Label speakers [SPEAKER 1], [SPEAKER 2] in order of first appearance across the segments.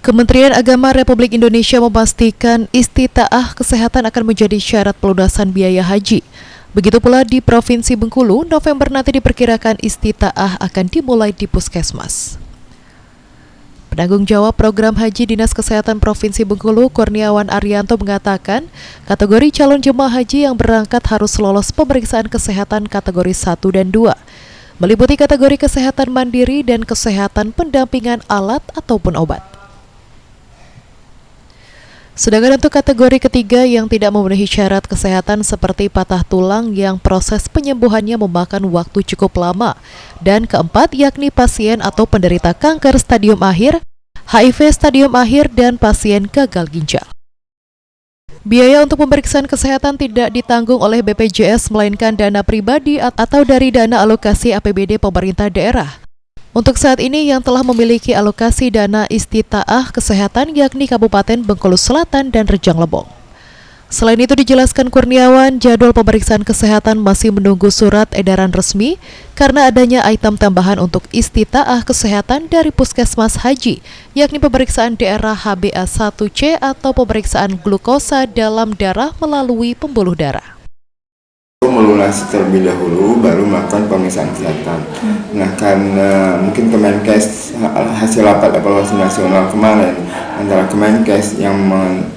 [SPEAKER 1] Kementerian Agama Republik Indonesia memastikan istitaah kesehatan akan menjadi syarat pelunasan biaya haji. Begitu pula di Provinsi Bengkulu, November nanti diperkirakan istitaah akan dimulai di Puskesmas. Penanggung jawab program haji Dinas Kesehatan Provinsi Bengkulu, Kurniawan Arianto mengatakan, kategori calon jemaah haji yang berangkat harus lolos pemeriksaan kesehatan kategori 1 dan 2, meliputi kategori kesehatan mandiri dan kesehatan pendampingan alat ataupun obat. Sedangkan untuk kategori ketiga yang tidak memenuhi syarat kesehatan seperti patah tulang yang proses penyembuhannya memakan waktu cukup lama, dan keempat yakni pasien atau penderita kanker stadium akhir, HIV stadium akhir, dan pasien gagal ginjal. Biaya untuk pemeriksaan kesehatan tidak ditanggung oleh BPJS melainkan dana pribadi atau dari dana alokasi APBD pemerintah daerah. Untuk saat ini yang telah memiliki alokasi dana istitaah kesehatan yakni Kabupaten Bengkulu Selatan dan Rejang Lebong. Selain itu dijelaskan Kurniawan, jadwal pemeriksaan kesehatan masih menunggu surat edaran resmi karena adanya item tambahan untuk istitaah kesehatan dari Puskesmas Haji, yakni pemeriksaan daerah HbA1c atau pemeriksaan glukosa dalam darah melalui pembuluh darah.
[SPEAKER 2] Melunasi terlebih dahulu baru melakukan pemeriksaan kesehatan. Nah, karena mungkin Kemenkes hasil rapat evaluasi nasional kemarin antara Kemenkes yang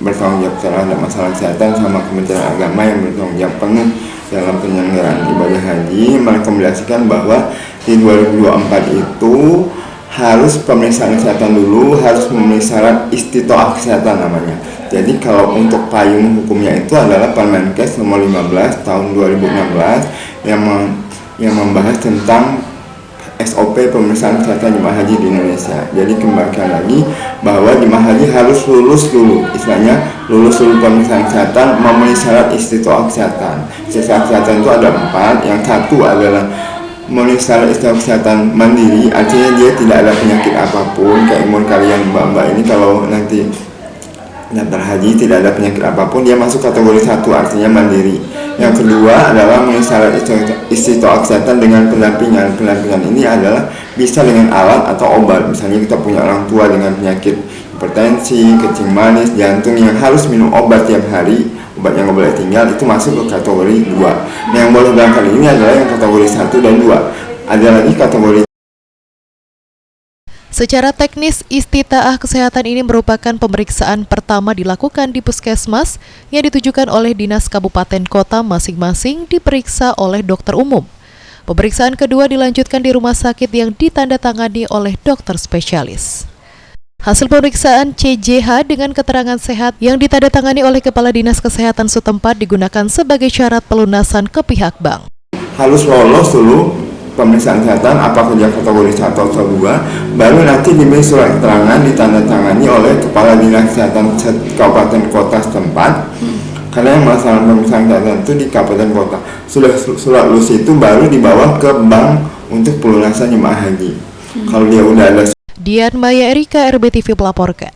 [SPEAKER 2] bertanggung jawab terhadap masalah kesehatan sama Kementerian Agama yang bertanggung jawab penuh dalam penyelenggaraan ibadah haji merekomendasikan bahwa di 2024 itu harus pemeriksaan kesehatan dulu, harus memenuhi syarat istitaah kesehatan namanya. Jadi kalau untuk payung hukumnya itu adalah Permenkes nomor 15 tahun 2016 yang membahas tentang SOP pemeriksaan kesehatan jemaah haji di Indonesia. Jadi kembalikan lagi bahwa jemaah haji harus lulus dulu, istilahnya lulus dulu pemeriksaan kesehatan memenuhi syarat istitaah kesehatan. Istitaah kesehatan itu ada 4, yang satu adalah memenuhi syarat istitaah kesehatan mandiri, artinya dia tidak ada penyakit apapun. Kayak imun kalian mbak-mbak ini kalau nanti daftar haji tidak ada penyakit apapun, dia masuk kategori 1, artinya mandiri. Yang kedua adalah memenuhi syarat istitaah kesehatan dengan pendampingan. Pendampingan ini adalah bisa dengan alat atau obat. Misalnya kita punya orang tua dengan penyakit hipertensi, kencing manis, jantung yang harus minum obat tiap hari, obat yang nggak boleh tinggal, itu masuk ke kategori 2. Nah, yang boleh berangkat ini adalah yang kategori 1 dan 2. Ada lagi kategori.
[SPEAKER 1] Secara teknis, istitaah kesehatan ini merupakan pemeriksaan pertama dilakukan di Puskesmas yang ditujukan oleh dinas kabupaten kota masing-masing diperiksa oleh dokter umum. Pemeriksaan kedua dilanjutkan di rumah sakit yang ditandatangani oleh dokter spesialis. Hasil pemeriksaan CJH dengan keterangan sehat yang ditandatangani oleh Kepala Dinas Kesehatan setempat digunakan sebagai syarat pelunasan ke pihak bank.
[SPEAKER 2] Harus lolos dulu pemeriksaan kesehatan apakah dia kategori 1 atau 2, baru nanti diberi surat keterangan ditandatangani oleh Kepala Dinas Kesehatan Kabupaten Kota setempat. Karena yang masalah pemeriksaan kesehatan itu di Kabupaten Kota. Sudah surat lulus itu baru dibawa ke bank untuk pelunasan jemaah haji. Kalau dia udah ada.
[SPEAKER 1] Dian Maya Erika, RBTV melaporkan.